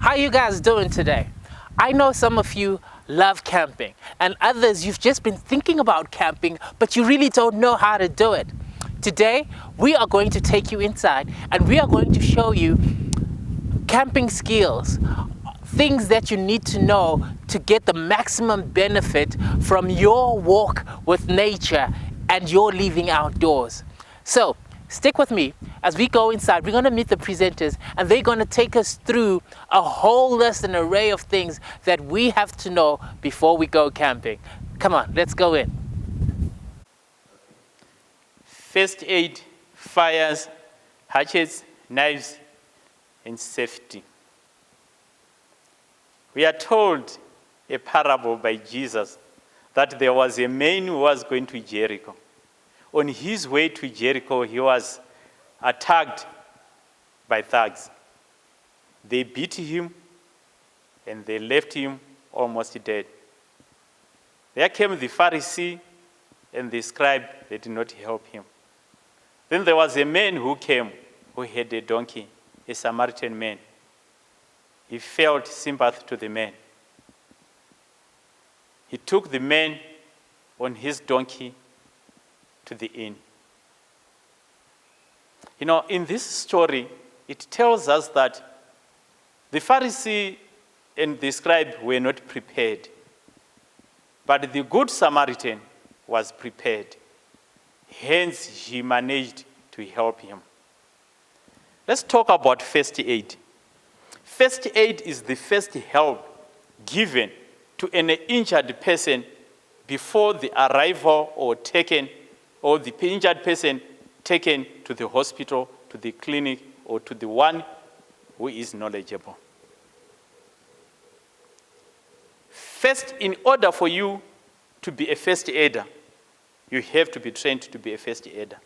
How you guys doing today? I know some of you love camping and others you've just been thinking about camping but you really don't know how to do it. Today we are going to take you inside and we are going to show you camping skills, things that you need to know to get the maximum benefit from your walk with nature and your living outdoors. So stick with me as we go inside. We're going to meet the presenters and they're going to take us through a whole list and array of things that we have to know before we go camping. Come on, let's go in. First aid, fires, hatchets, knives, and safety. We are told a parable by Jesus that there was a man who was going to Jericho. On his way to Jericho, he was attacked by thugs. They beat him and they left him almost dead. There came the Pharisee and the scribe. They did not help him. Then there was a man who came who had a donkey, a Samaritan man. He felt sympathy to the man. He took the man on his donkey to the inn. You know, in this story, it tells us that the Pharisee and the scribe were not prepared, but the good Samaritan was prepared. Hence, he managed to help him. Let's talk about first aid. First aid is the first help given to an injured person before the arrival or the injured person taken to the hospital, to the clinic, or to the one who is knowledgeable. First, in order for you to be a first aider, you have to be trained to be a first aider.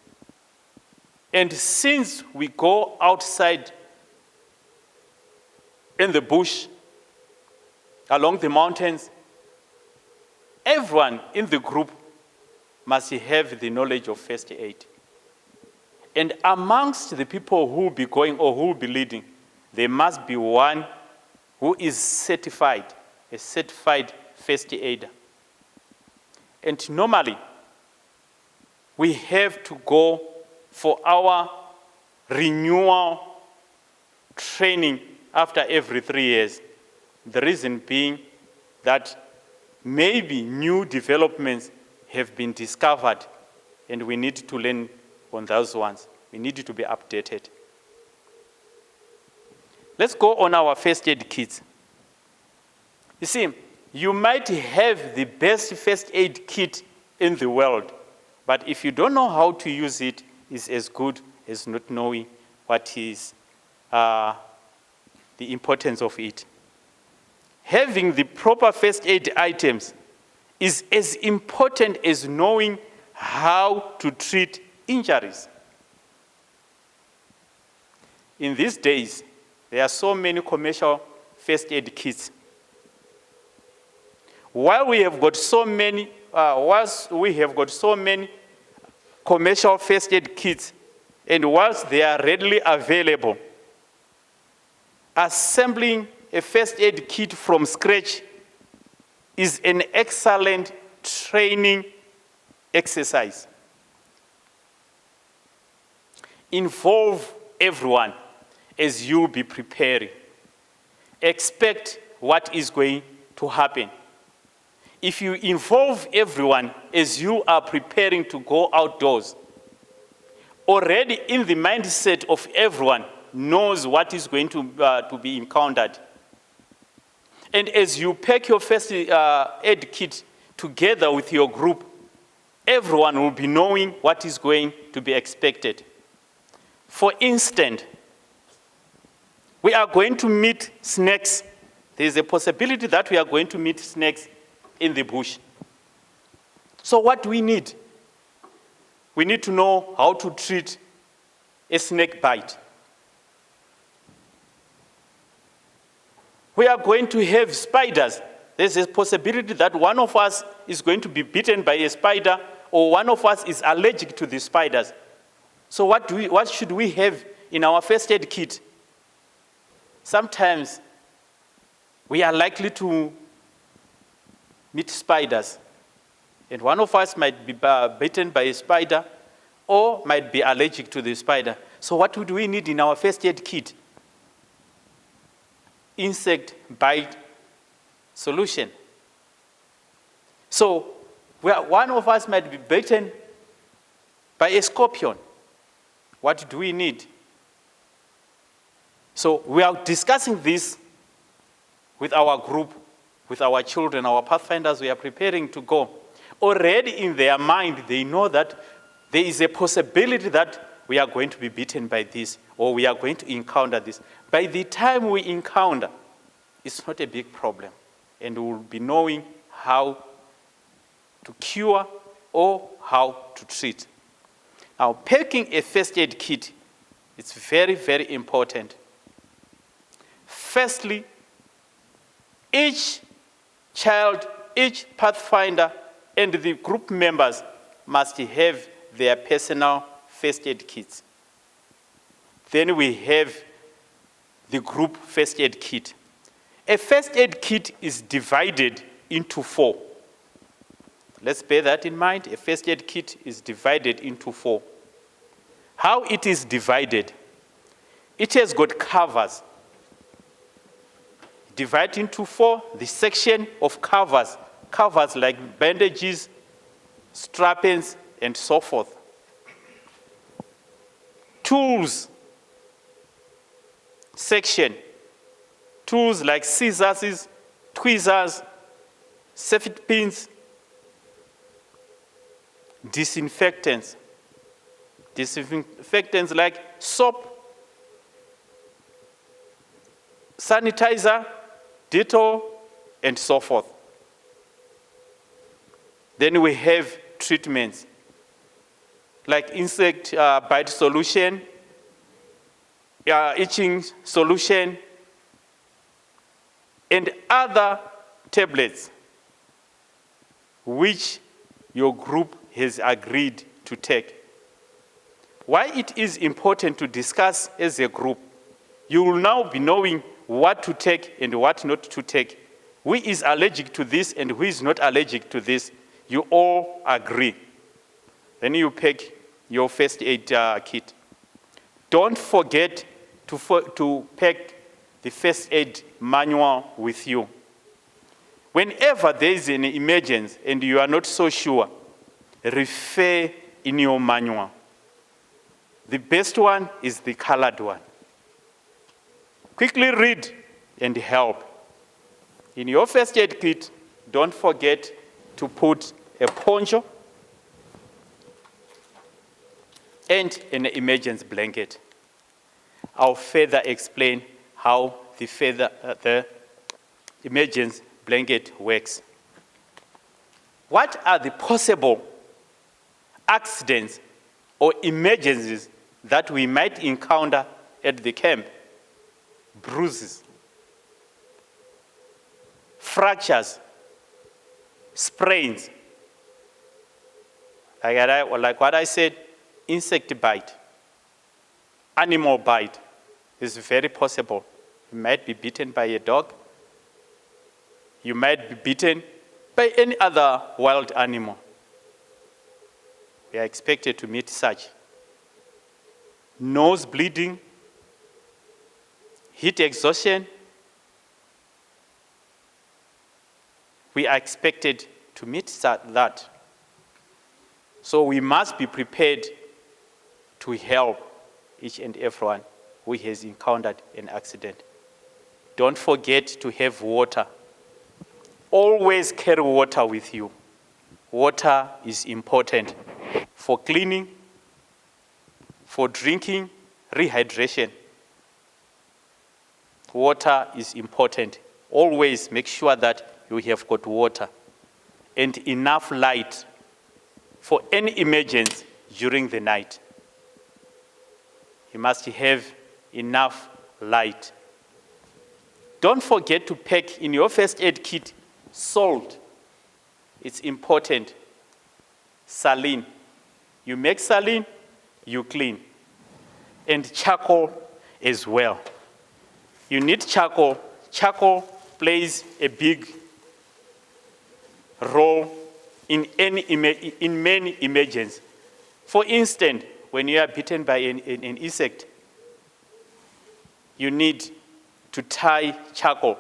And since we go outside in the bush, along the mountains, everyone in the group must have the knowledge of first aid. And amongst the people who will be going or who will be leading, there must be one who is certified, a certified first aider. And normally, we have to go for our renewal training after every 3 years. The reason being that maybe new developments have been discovered and we need to learn on those ones. We need to be updated. Let's go on our first aid kits. You see, you might have the best first aid kit in the world, but if you don't know how to use it, it's as good as not knowing what is the importance of it. Having the proper first aid items is as important as knowing how to treat injuries. In these days, there are so many commercial first aid kits. While we have got so many commercial first aid kits, and whilst they are readily available, assembling a first aid kit from scratch is an excellent training exercise. Involve everyone as you be preparing. Expect what is going to happen. If you involve everyone as you are preparing to go outdoors, already in the mindset of everyone knows what is going to be encountered. And as you pack your first aid kit together with your group, everyone will be knowing what is going to be expected. For instance, we are going to meet snakes. There is a possibility that we are going to meet snakes in the bush. So what do we need? We need to know how to treat a snake bite. We are going to have spiders. There's a possibility that one of us is going to be bitten by a spider or one of us is allergic to the spiders. So what should we have in our first aid kit? Sometimes we are likely to meet spiders. And one of us might be bitten by a spider or might be allergic to the spider. So what would we need in our first aid kit? Insect bite solution. So one of us might be bitten by a scorpion. What do we need? So we are discussing this with our group, with our children, our pathfinders. We are preparing to go. Already in their mind, they know that there is a possibility that we are going to be bitten by this, or we are going to encounter this. By the time we encounter, it's not a big problem, and we will be knowing how to cure or how to treat. Now, packing a first aid kit is very, very important. Firstly, each child, each pathfinder, and the group members must have their personal first aid kits. Then we have the group first aid kit. A first aid kit is divided into 4. Let's bear that in mind. A first aid kit is divided into 4. How it is divided? It has got covers. Divide into 4 the section of covers like bandages, strap-ins, and so forth. Tools section. Tools like scissors, tweezers, safety pins, disinfectants. Disinfectants like soap, sanitizer, Dettol, and so forth. Then we have treatments like insect bite solution, itching solution, and other tablets which your group has agreed to take. Why it is important to discuss as a group, you will now be knowing what to take and what not to take. Who is allergic to this and who is not allergic to this? You all agree. Then you pack your first aid kit. Don't forget to pack the first aid manual with you. Whenever there is an emergency and you are not so sure, refer in your manual. The best one is the colored one. Quickly read and help. In your first aid kit, don't forget to put a poncho and an emergency blanket. I'll further explain how the emergency blanket works. What are the possible accidents or emergencies that we might encounter at the camp? Bruises, fractures, sprains. Like what I said, insect bite, animal bite is very possible. You might be bitten by a dog. You might be bitten by any other wild animal. We are expected to meet such. Nose bleeding, heat exhaustion. We are expected to meet that. So we must be prepared to help each and everyone who has encountered an accident. Don't forget to have water. Always carry water with you. Water is important for cleaning, for drinking, rehydration. Water is important. Always make sure that you have got water and enough light for any emergency during the night. You must have enough light. Don't forget to pack in your first aid kit salt. It's important. Saline. You make saline, you clean. And charcoal as well. You need charcoal. Charcoal plays a big role in many emergencies. For instance, when you are bitten by an insect, you need to tie charcoal.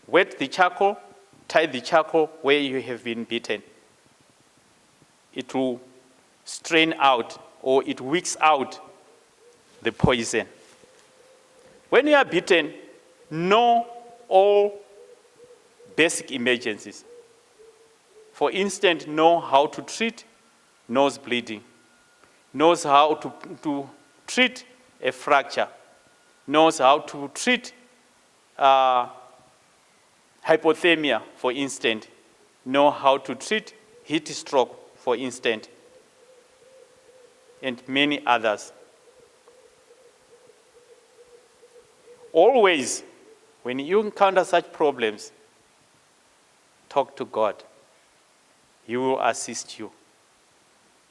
Wet the charcoal, tie the charcoal where you have been bitten. It will strain out, or it wicks out the poison. When you are bitten, know all basic emergencies. For instance, know how to treat nose bleeding, knows how to treat a fracture, knows how to treat hypothermia, for instance, know how to treat heat stroke, for instance, and many others. Always, when you encounter such problems, talk to God. He will assist you.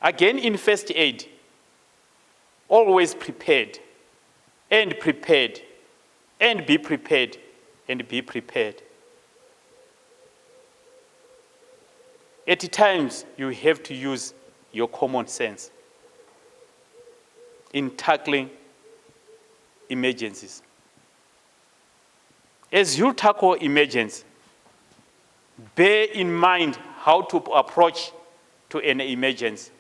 Again, in first aid, always prepared, and prepared, and be prepared, and be prepared. At times, you have to use your common sense in tackling emergencies. As you tackle emergencies, bear in mind how to approach to an emergency.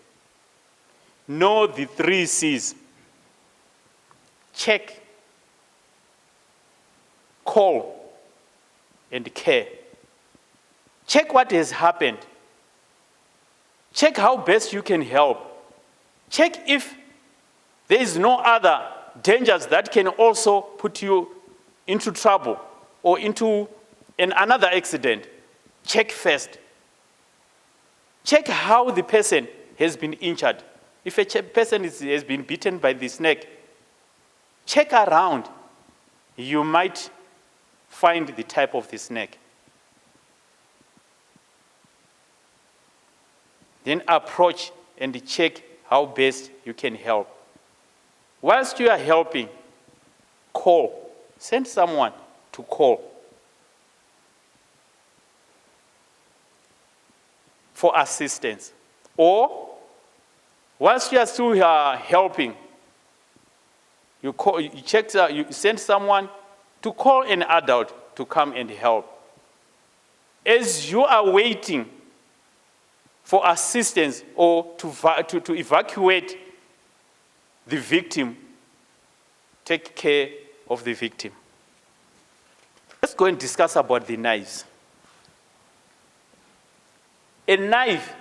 Know the 3 C's. Check, call, and care. Check what has happened. Check how best you can help. Check if there is no other dangers that can also put you into trouble or into another accident. Check first. Check how the person has been injured. If a person has been bitten by the snake, check around. You might find the type of the snake. Then approach and check how best you can help. Whilst you are helping, call. Send someone to call for assistance. Or, whilst you are still helping, you send someone to call an adult to come and help. As you are waiting for assistance or to evacuate the victim, take care of the victim. Let's go and discuss about the knives. A knife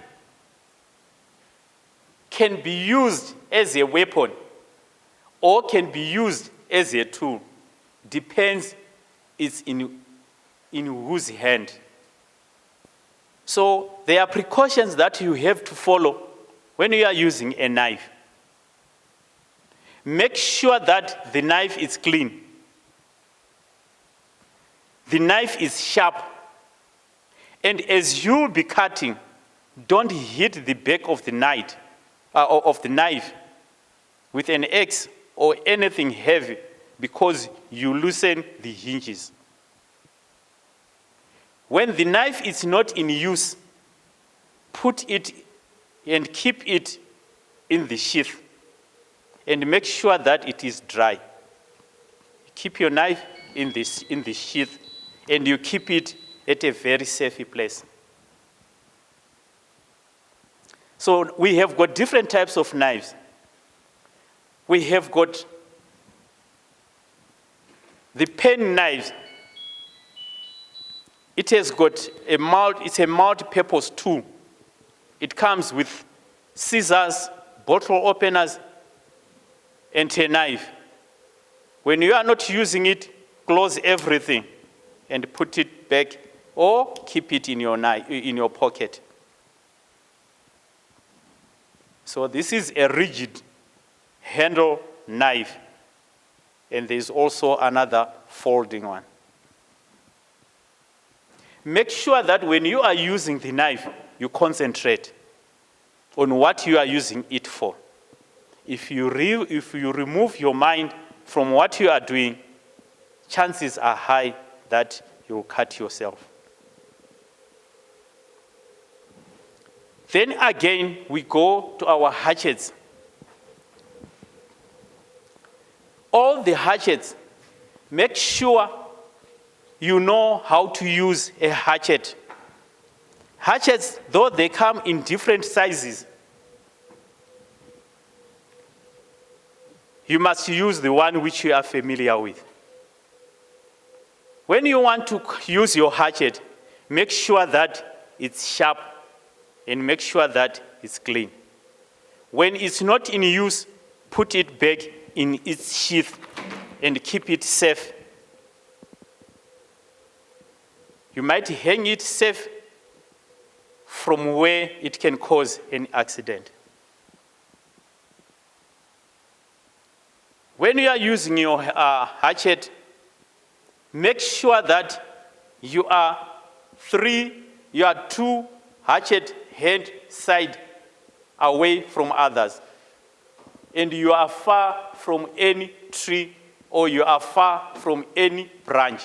can be used as a weapon or can be used as a tool. Depends it's in whose hand. So there are precautions that you have to follow when you are using a knife. Make sure that the knife is clean. The knife is sharp. And as you'll be cutting, don't hit the back of the knife with an axe or anything heavy, because you loosen the hinges. When the knife is not in use, put it and keep it in the sheath and make sure that it is dry. Keep your knife in the sheath and you keep it at a very safe place. So we have got different types of knives. We have got the pen knives. It has got it's a multi-purpose tool. It comes with scissors, bottle openers, and a knife. When you are not using it, close everything and put it back or keep it in your pocket. So this is a rigid handle knife, and there's also another folding one. Make sure that when you are using the knife, you concentrate on what you are using it for. If you remove your mind from what you are doing, chances are high that you'll cut yourself. Then again, we go to our hatchets. All the hatchets, make sure you know how to use a hatchet. Hatchets, though they come in different sizes, you must use the one which you are familiar with. When you want to use your hatchet, make sure that it's sharp and make sure that it's clean. When it's not in use, put it back in its sheath and keep it safe. You might hang it safe from where it can cause an accident. When you are using your hatchet, make sure that you are two hatchet head side away from others. And you are far from any tree or you are far from any branch.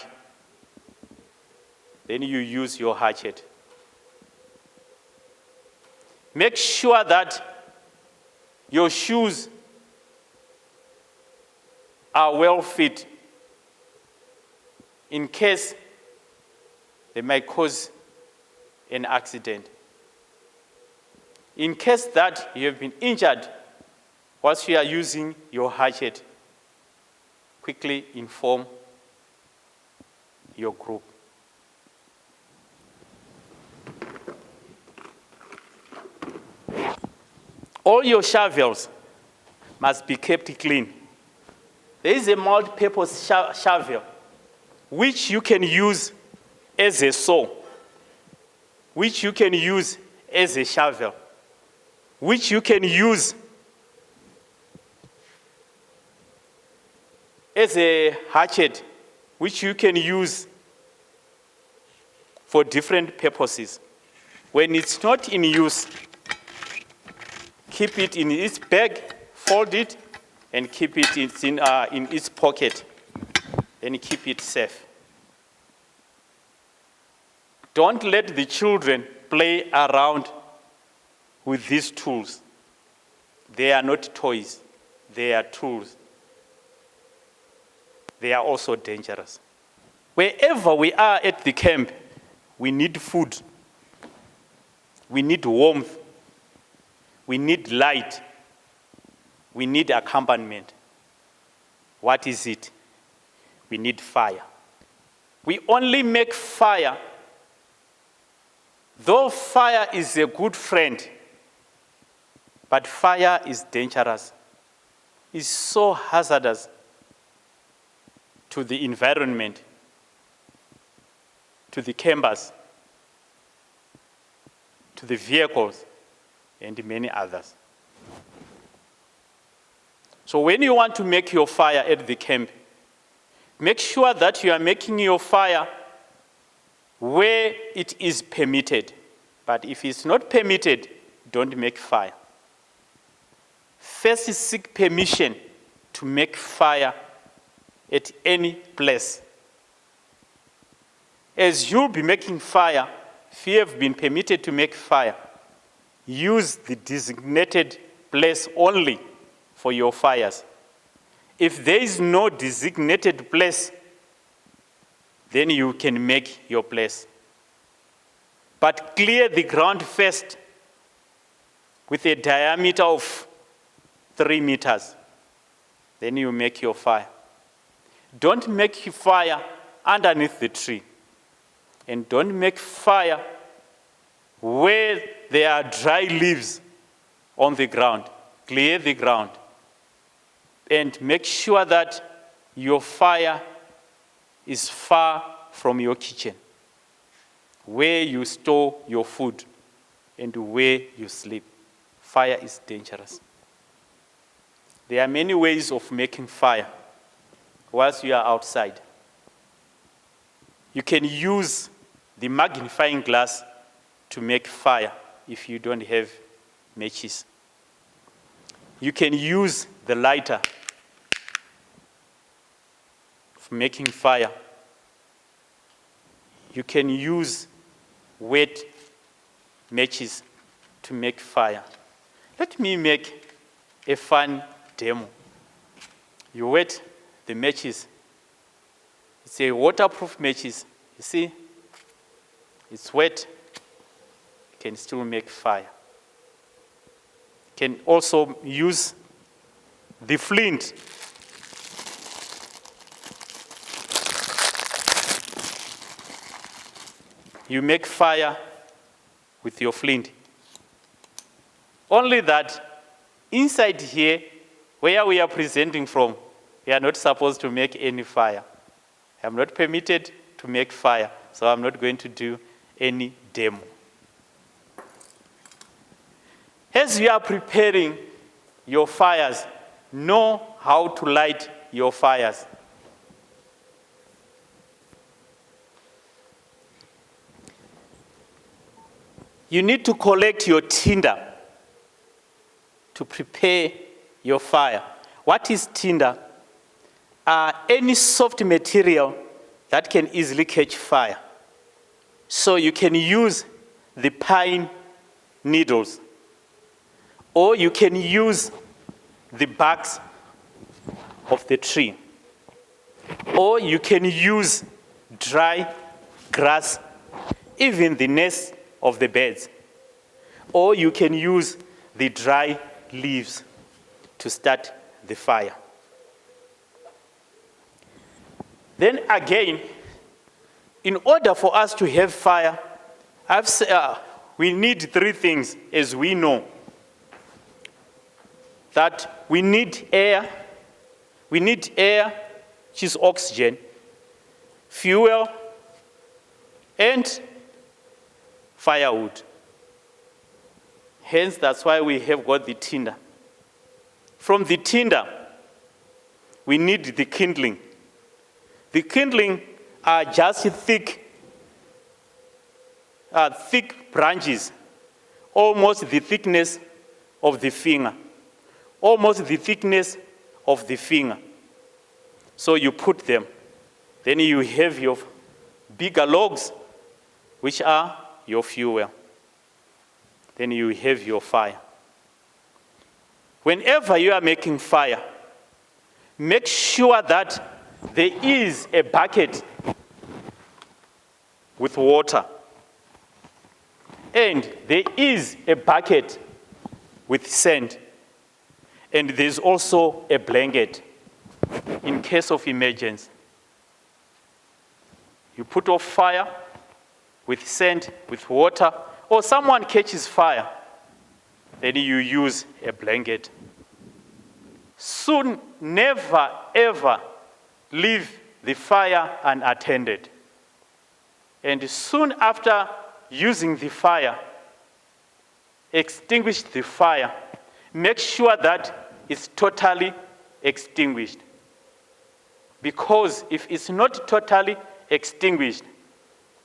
Then you use your hatchet. Make sure that your shoes are well fit in case they might cause an accident. In case that you have been injured whilst you are using your hatchet, quickly inform your group. All your shovels must be kept clean. There is a multi-purpose shovel which you can use as a saw, which you can use as a shovel, which you can use as a hatchet, which you can use for different purposes. When it's not in use, keep it in its bag, fold it, and keep it in its pocket, and keep it safe. Don't let the children play around with these tools. They are not toys, they are tools. They are also dangerous. Wherever we are at the camp, we need food, we need warmth, we need light, we need accompaniment. What is it? We need fire. We only make fire, though fire is a good friend, but fire is dangerous. It's so hazardous to the environment, to the campers, to the vehicles, and many others. So when you want to make your fire at the camp, make sure that you are making your fire where it is permitted. But if it's not permitted, don't make fire. First, seek permission to make fire at any place. As you'll be making fire, if you have been permitted to make fire, use the designated place only for your fires. If there is no designated place, then you can make your place. But clear the ground first with a diameter of 3 meters. Then you make your fire. Don't make your fire underneath the tree. And don't make fire where there are dry leaves on the ground. Clear the ground. And make sure that your fire is far from your kitchen, where you store your food and where you sleep. Fire is dangerous. There are many ways of making fire whilst you are outside. You can use the magnifying glass to make fire if you don't have matches. You can use the lighter for making fire. you can use wet matches to make fire. Let me make a fun demo. You wet the matches. It's a waterproof matches. You see, it's wet. You can still make fire. You can also use the flint. You make fire with your flint. Only that inside here, where we are presenting from, we are not supposed to make any fire. I'm not permitted to make fire, so I'm not going to do any demo. As you are preparing your fires, know how to light your fires. You need to collect your tinder to prepare your fire. What is tinder? Any soft material that can easily catch fire. So you can use the pine needles, or you can use the barks of the tree, or you can use dry grass, even the nest of the birds, or you can use the dry leaves to start the fire. Then again, in order for us to have fire, we need three things, as we know. That we need air, which is oxygen, fuel, and firewood. Hence, that's why we have got the tinder. From the tinder, we need the kindling. The kindling are just thick branches, almost the thickness of the finger. Almost the thickness of the finger. So you put them. Then you have your bigger logs, which are your fuel. Then you have your fire. Whenever you are making fire, make sure that there is a bucket with water. And there is a bucket with sand. And there's also a blanket in case of emergency. You put off fire with sand, with water, or someone catches fire, then you use a blanket. Soon, never, ever leave the fire unattended. And soon after using the fire, extinguish the fire. Make sure that it's totally extinguished. Because if it's not totally extinguished,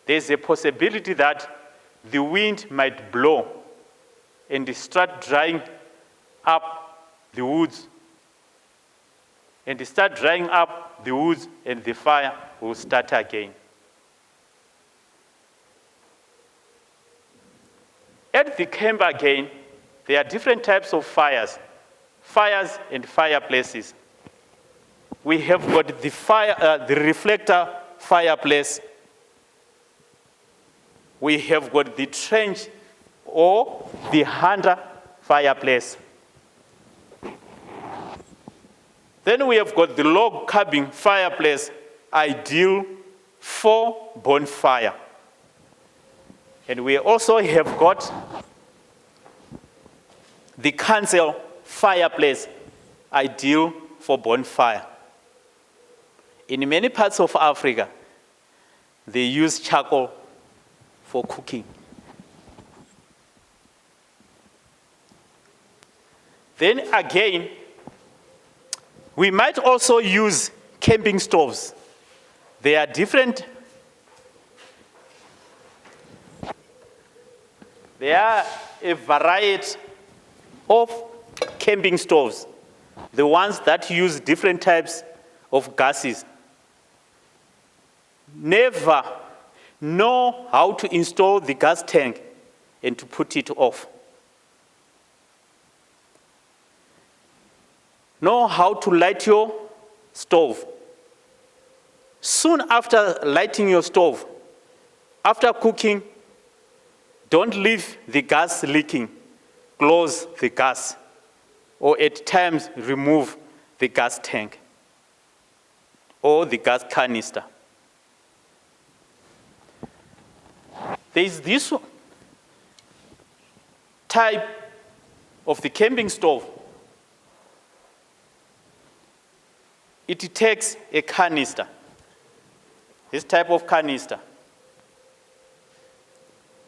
there's a possibility that the wind might blow and start drying up the woods. And start drying up the woods, and the fire will start again. At the camp again, there are different types of fires and fireplaces. We have got the reflector fireplace. We have got the trench or the hunter fireplace. Then we have got the log cabin fireplace, ideal for bonfire. And we also have got the cancel fireplace, ideal for bonfire. In many parts of Africa, they use charcoal for cooking. Then again, we might also use camping stoves. They are different. There are a variety of camping stoves, the ones that use different types of gases. Never Know how to install the gas tank and to put it off. Know how to light your stove. Soon after lighting your stove, after cooking, don't leave the gas leaking. Close the gas, or at times remove the gas tank or the gas canister. There is this type of the camping stove. It takes a canister, this type of canister.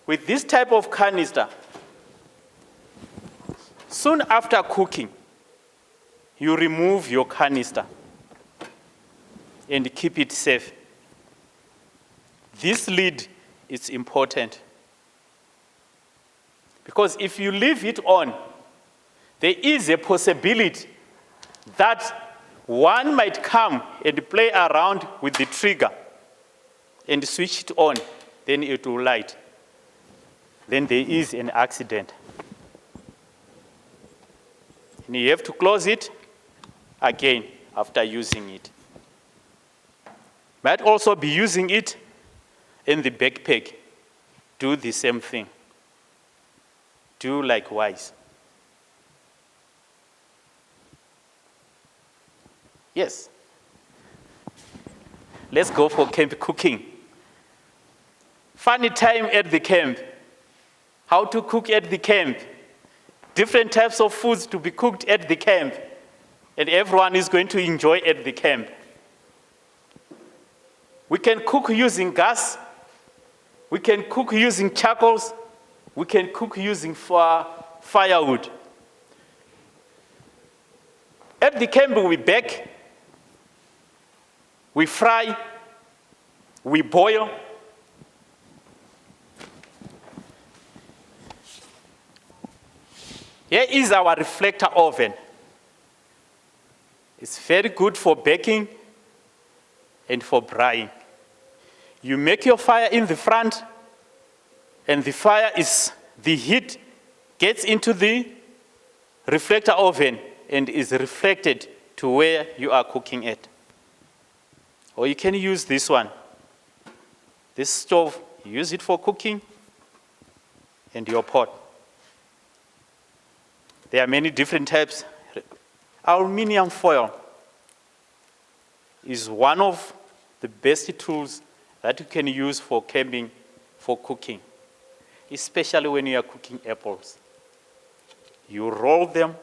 With this type of canister, soon after cooking, you remove your canister and keep it safe. This lid is important because if you leave it on, there is a possibility that one might come and play around with the trigger and switch it on, then it will light. Then there is an accident. And you have to close it again after using it. Might also be using it in the backpack. Do the same thing. Do likewise. Yes. Let's go for camp cooking. Funny time at the camp. How to cook at the camp. Different types of foods to be cooked at the camp. And everyone is going to enjoy at the camp. We can cook using gas. We can cook using charcoals. We can cook using firewood. At the camp we bake, we fry, we boil. Here is our reflector oven. It's very good for baking and for braaiing. You make your fire in the front, and the heat gets into the reflector oven and is reflected to where you are cooking at. Or you can use this one. This stove, you use it for cooking and your pot. There are many different types. Aluminium foil is one of the best tools that you can use for camping, for cooking, especially when you are cooking apples. You roll them,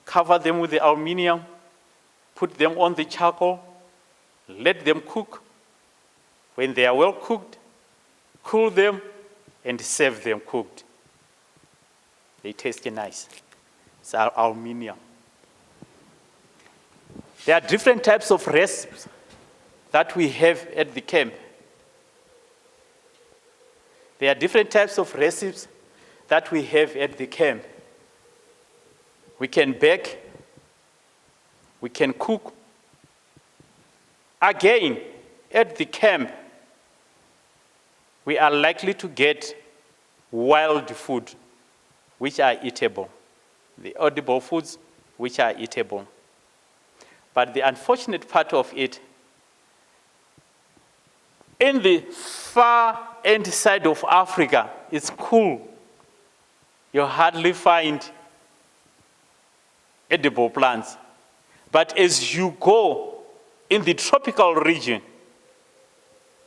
cover them with the aluminium, put them on the charcoal, let them cook. When they are well cooked, cool them and serve them cooked. They taste nice. It's aluminium. There are different types of recipes that we have at the camp. There are different types of recipes that we have at the camp. We can bake, we can cook. Again, at the camp, we are likely to get wild food, which are eatable, the edible foods, which are eatable. But the unfortunate part of it, in the far end side of Africa, it's cool. You hardly find edible plants. But as you go in the tropical region,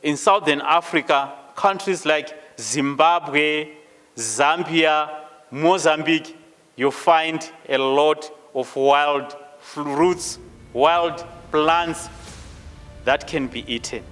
in Southern Africa, countries like Zimbabwe, Zambia, Mozambique, you find a lot of wild fruits, wild plants that can be eaten.